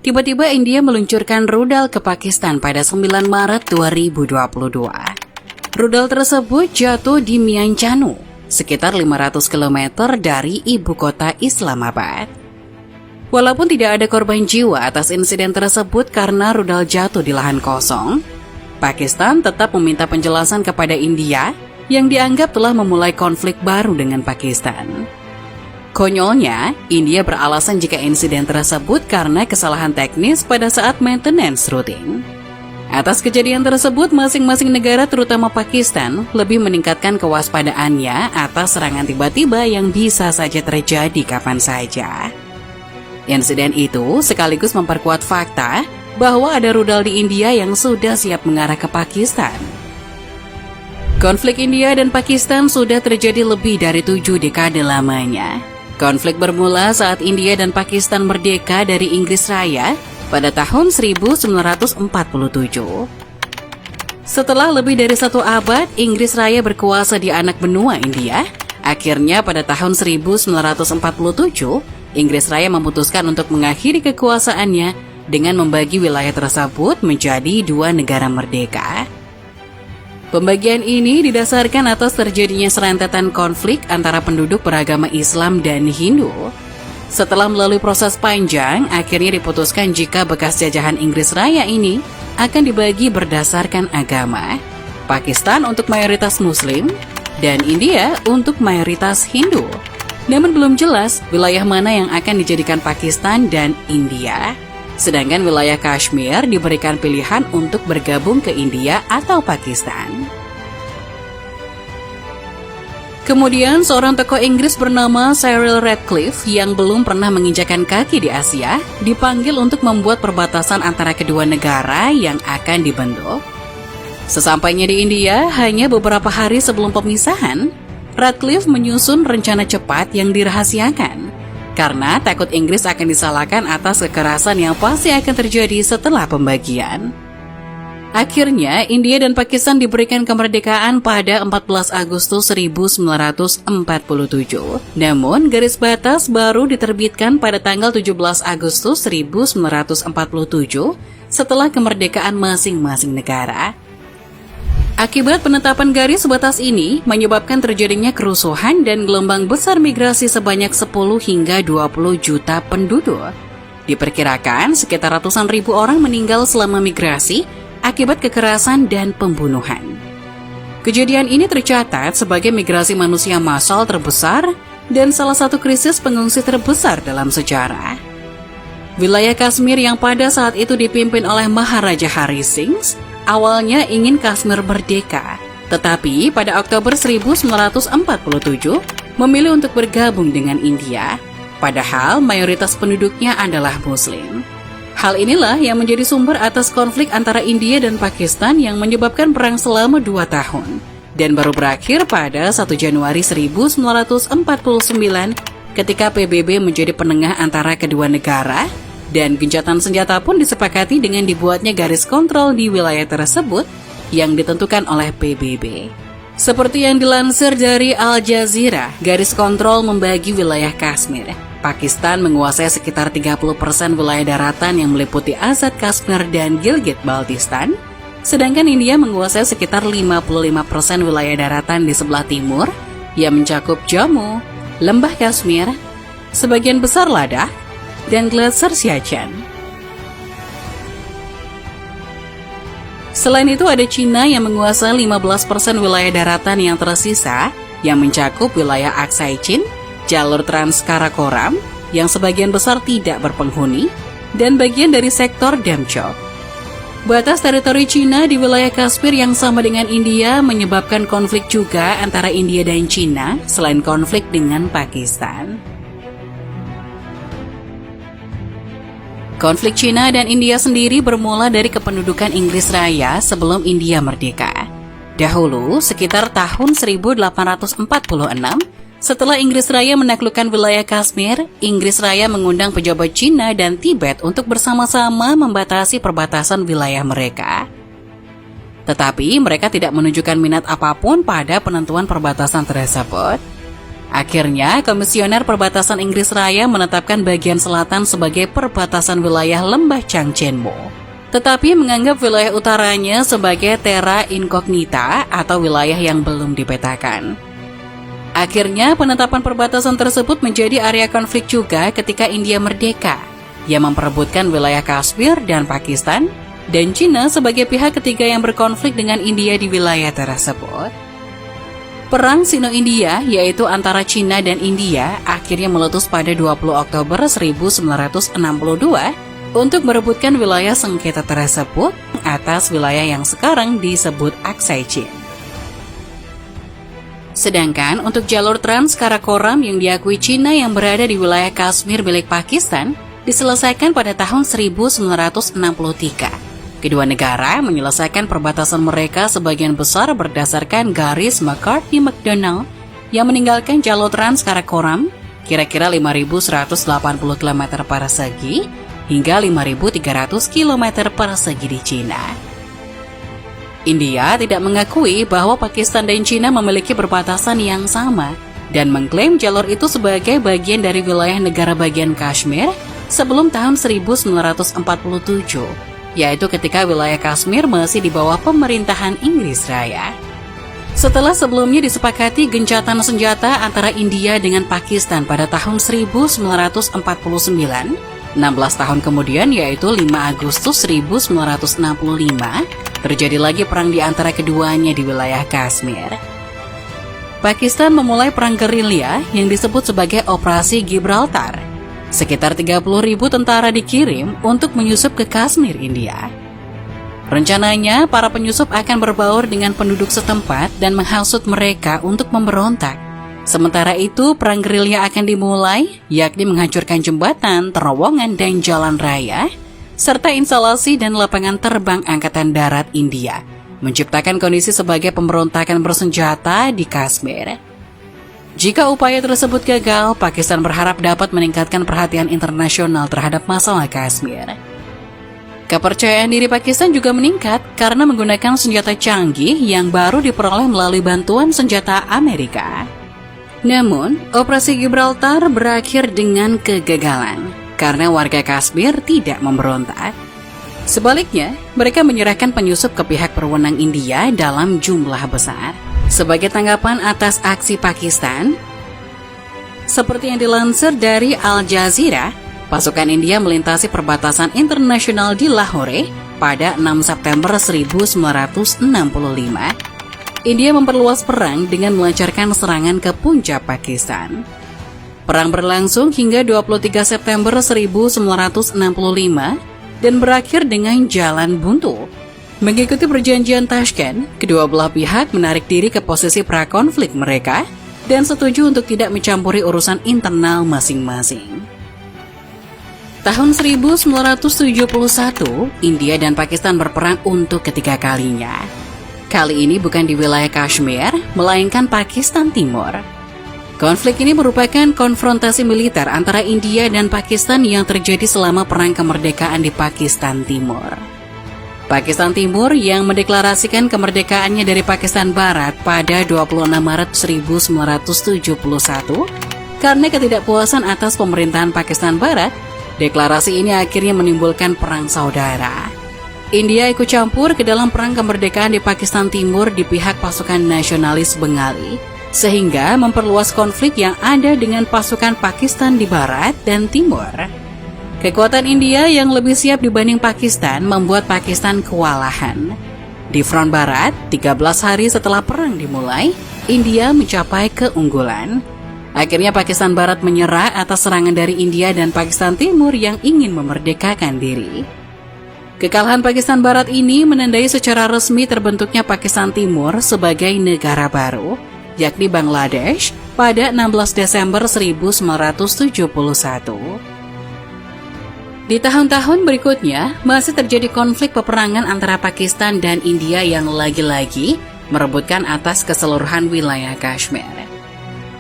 tiba-tiba India meluncurkan rudal ke Pakistan pada 9 Maret 2022. Rudal tersebut jatuh di Mianchanu, sekitar 500 km dari ibu kota Islamabad. Walaupun tidak ada korban jiwa atas insiden tersebut karena rudal jatuh di lahan kosong, Pakistan tetap meminta penjelasan kepada India yang dianggap telah memulai konflik baru dengan Pakistan. Konyolnya, India beralasan jika insiden tersebut karena kesalahan teknis pada saat maintenance rutin. Atas kejadian tersebut, masing-masing negara terutama Pakistan lebih meningkatkan kewaspadaannya atas serangan tiba-tiba yang bisa saja terjadi kapan saja. Insiden itu sekaligus memperkuat fakta bahwa ada rudal di India yang sudah siap mengarah ke Pakistan. Konflik India dan Pakistan sudah terjadi lebih dari 7 dekade lamanya. Konflik bermula saat India dan Pakistan merdeka dari Inggris Raya pada tahun 1947. Setelah lebih dari 1 abad, Inggris Raya berkuasa di anak benua India. Akhirnya pada tahun 1947, Inggris Raya memutuskan untuk mengakhiri kekuasaannya dengan membagi wilayah tersebut menjadi 2 negara merdeka. Pembagian ini didasarkan atas terjadinya serentetan konflik antara penduduk beragama Islam dan Hindu. Setelah melalui proses panjang, akhirnya diputuskan jika bekas jajahan Inggris Raya ini akan dibagi berdasarkan agama. Pakistan untuk mayoritas Muslim dan India untuk mayoritas Hindu. Namun belum jelas wilayah mana yang akan dijadikan Pakistan dan India. Sedangkan wilayah Kashmir diberikan pilihan untuk bergabung ke India atau Pakistan. Kemudian seorang tokoh Inggris bernama Cyril Radcliffe yang belum pernah menginjakan kaki di Asia dipanggil untuk membuat perbatasan antara kedua negara yang akan dibentuk. Sesampainya di India, hanya beberapa hari sebelum pemisahan, Radcliffe menyusun rencana cepat yang dirahasiakan. Karena takut Inggris akan disalahkan atas kekerasan yang pasti akan terjadi setelah pembagian. Akhirnya, India dan Pakistan diberikan kemerdekaan pada 14 Agustus 1947. Namun, garis batas baru diterbitkan pada tanggal 17 Agustus 1947 setelah kemerdekaan masing-masing negara. Akibat penetapan garis batas ini menyebabkan terjadinya kerusuhan dan gelombang besar migrasi sebanyak 10 hingga 20 juta penduduk. Diperkirakan sekitar ratusan ribu orang meninggal selama migrasi akibat kekerasan dan pembunuhan. Kejadian ini tercatat sebagai migrasi manusia massal terbesar dan salah satu krisis pengungsi terbesar dalam sejarah. Wilayah Kashmir yang pada saat itu dipimpin oleh Maharaja Hari Singh awalnya ingin Kashmir merdeka, tetapi pada Oktober 1947 memilih untuk bergabung dengan India, padahal mayoritas penduduknya adalah Muslim. Hal inilah yang menjadi sumber atas konflik antara India dan Pakistan yang menyebabkan perang selama 2 tahun, dan baru berakhir pada 1 Januari 1949 ketika PBB menjadi penengah antara kedua negara, dan gencatan senjata pun disepakati dengan dibuatnya garis kontrol di wilayah tersebut yang ditentukan oleh PBB. Seperti yang dilansir dari Al Jazeera, garis kontrol membagi wilayah Kashmir. Pakistan menguasai sekitar 30% wilayah daratan yang meliputi Azad Kashmir dan Gilgit-Baltistan, sedangkan India menguasai sekitar 55% wilayah daratan di sebelah timur yang mencakup Jammu, Lembah Kashmir, sebagian besar Ladakh, dan Gletser Siachen. Selain itu ada Cina yang menguasai 15% wilayah daratan yang tersisa yang mencakup wilayah Aksai Chin, jalur Trans-Karakoram yang sebagian besar tidak berpenghuni, dan bagian dari sektor Damchok. Batas teritori Cina di wilayah Kashmir yang sama dengan India menyebabkan konflik juga antara India dan Cina selain konflik dengan Pakistan. Konflik Cina dan India sendiri bermula dari kependudukan Inggris Raya sebelum India merdeka. Dahulu, sekitar tahun 1846, setelah Inggris Raya menaklukkan wilayah Kashmir, Inggris Raya mengundang pejabat Cina dan Tibet untuk bersama-sama membatasi perbatasan wilayah mereka. Tetapi mereka tidak menunjukkan minat apapun pada penentuan perbatasan tersebut. Akhirnya, Komisioner Perbatasan Inggris Raya menetapkan bagian selatan sebagai perbatasan wilayah Lembah Changchenmo, tetapi menganggap wilayah utaranya sebagai terra incognita atau wilayah yang belum dipetakan. Akhirnya, penetapan perbatasan tersebut menjadi area konflik juga ketika India merdeka, yang memperebutkan wilayah Kashmir dan Pakistan, dan China sebagai pihak ketiga yang berkonflik dengan India di wilayah tersebut. Perang Sino-India, yaitu antara China dan India, akhirnya meletus pada 20 Oktober 1962 untuk merebutkan wilayah sengketa tersebut atas wilayah yang sekarang disebut Aksai Chin. Sedangkan untuk jalur Trans-Karakoram yang diakui China yang berada di wilayah Kashmir milik Pakistan diselesaikan pada tahun 1963. Kedua negara menyelesaikan perbatasan mereka sebagian besar berdasarkan garis McCartney-McDonald yang meninggalkan jalur Trans-Karakoram kira-kira 5.180 km persegi hingga 5.300 km persegi di China. India tidak mengakui bahwa Pakistan dan China memiliki perbatasan yang sama dan mengklaim jalur itu sebagai bagian dari wilayah negara bagian Kashmir sebelum tahun 1947. Yaitu ketika wilayah Kashmir masih di bawah pemerintahan Inggris Raya. Setelah sebelumnya disepakati gencatan senjata antara India dengan Pakistan pada tahun 1949, 16 tahun kemudian yaitu 5 Agustus 1965, terjadi lagi perang di antara keduanya di wilayah Kashmir. Pakistan memulai perang gerilya yang disebut sebagai Operasi Gibraltar. Sekitar 30.000 tentara dikirim untuk menyusup ke Kashmir, India. Rencananya, para penyusup akan berbaur dengan penduduk setempat dan menghasut mereka untuk memberontak. Sementara itu, perang gerilya akan dimulai, yakni menghancurkan jembatan, terowongan, dan jalan raya, serta instalasi dan lapangan terbang Angkatan Darat India, menciptakan kondisi sebagai pemberontakan bersenjata di Kashmir. Jika upaya tersebut gagal, Pakistan berharap dapat meningkatkan perhatian internasional terhadap masalah Kashmir. Kepercayaan diri Pakistan juga meningkat karena menggunakan senjata canggih yang baru diperoleh melalui bantuan senjata Amerika. Namun, Operasi Gibraltar berakhir dengan kegagalan karena warga Kashmir tidak memberontak. Sebaliknya, mereka menyerahkan penyusup ke pihak berwenang India dalam jumlah besar. Sebagai tanggapan atas aksi Pakistan, seperti yang dilansir dari Al Jazeera, pasukan India melintasi perbatasan internasional di Lahore pada 6 September 1965. India memperluas perang dengan melancarkan serangan ke Punjab, Pakistan. Perang berlangsung hingga 23 September 1965 dan berakhir dengan jalan buntu. Mengikuti perjanjian Tashkent, kedua belah pihak menarik diri ke posisi prakonflik mereka dan setuju untuk tidak mencampuri urusan internal masing-masing. Tahun 1971, India dan Pakistan berperang untuk ketiga kalinya. Kali ini bukan di wilayah Kashmir, melainkan Pakistan Timur. Konflik ini merupakan konfrontasi militer antara India dan Pakistan yang terjadi selama perang kemerdekaan di Pakistan Timur. Pakistan Timur yang mendeklarasikan kemerdekaannya dari Pakistan Barat pada 26 Maret 1971 karena ketidakpuasan atas pemerintahan Pakistan Barat, deklarasi ini akhirnya menimbulkan perang saudara. India ikut campur ke dalam perang kemerdekaan di Pakistan Timur di pihak pasukan nasionalis Bengali, sehingga memperluas konflik yang ada dengan pasukan Pakistan di Barat dan Timur. Kekuatan India yang lebih siap dibanding Pakistan membuat Pakistan kewalahan. Di front barat, 13 hari setelah perang dimulai, India mencapai keunggulan. Akhirnya Pakistan Barat menyerah atas serangan dari India dan Pakistan Timur yang ingin memerdekakan diri. Kekalahan Pakistan Barat ini menandai secara resmi terbentuknya Pakistan Timur sebagai negara baru, yakni Bangladesh, pada 16 Desember 1971. Di tahun-tahun berikutnya, masih terjadi konflik peperangan antara Pakistan dan India yang lagi-lagi merebutkan atas keseluruhan wilayah Kashmir.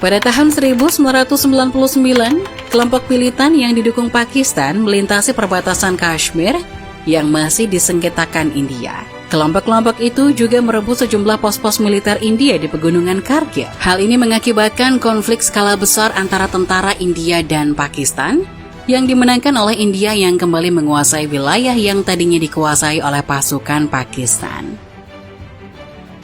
Pada tahun 1999, kelompok militan yang didukung Pakistan melintasi perbatasan Kashmir yang masih disengketakan India. Kelompok-kelompok itu juga merebut sejumlah pos-pos militer India di pegunungan Kargil. Hal ini mengakibatkan konflik skala besar antara tentara India dan Pakistan, yang dimenangkan oleh India yang kembali menguasai wilayah yang tadinya dikuasai oleh pasukan Pakistan.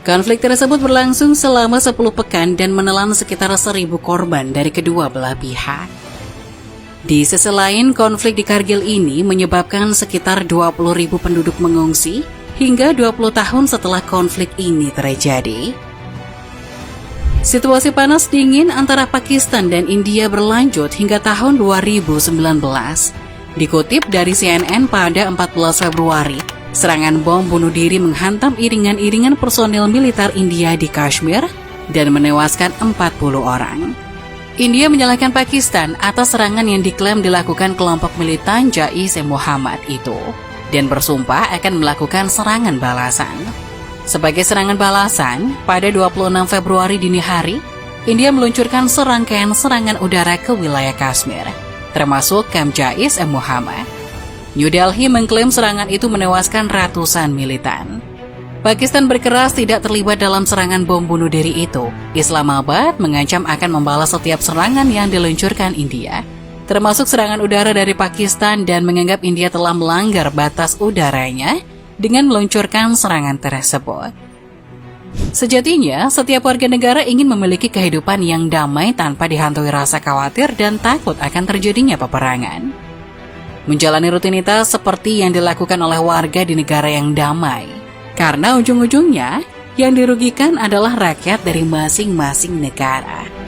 Konflik tersebut berlangsung selama 10 pekan dan menelan sekitar 1.000 korban dari kedua belah pihak. Di sisi lain, konflik di Kargil ini menyebabkan sekitar 20.000 penduduk mengungsi hingga 20 tahun setelah konflik ini terjadi. Situasi panas dingin antara Pakistan dan India berlanjut hingga tahun 2019. Dikutip dari CNN pada 14 Februari, serangan bom bunuh diri menghantam iringan-iringan personil militer India di Kashmir dan menewaskan 40 orang. India menyalahkan Pakistan atas serangan yang diklaim dilakukan kelompok militan Jaish-e-Mohammed itu dan bersumpah akan melakukan serangan balasan. Sebagai serangan balasan, pada 26 Februari dini hari, India meluncurkan serangkaian serangan udara ke wilayah Kashmir, termasuk kamp Jaish-e-Mohammed. New Delhi mengklaim serangan itu menewaskan ratusan militan. Pakistan berkeras tidak terlibat dalam serangan bom bunuh diri itu. Islamabad mengancam akan membalas setiap serangan yang diluncurkan India, termasuk serangan udara dari Pakistan, dan menganggap India telah melanggar batas udaranya dengan meluncurkan serangan tersebut. Sejatinya, setiap warga negara ingin memiliki kehidupan yang damai tanpa dihantui rasa khawatir dan takut akan terjadinya peperangan. Menjalani rutinitas seperti yang dilakukan oleh warga di negara yang damai, karena ujung-ujungnya yang dirugikan adalah rakyat dari masing-masing negara.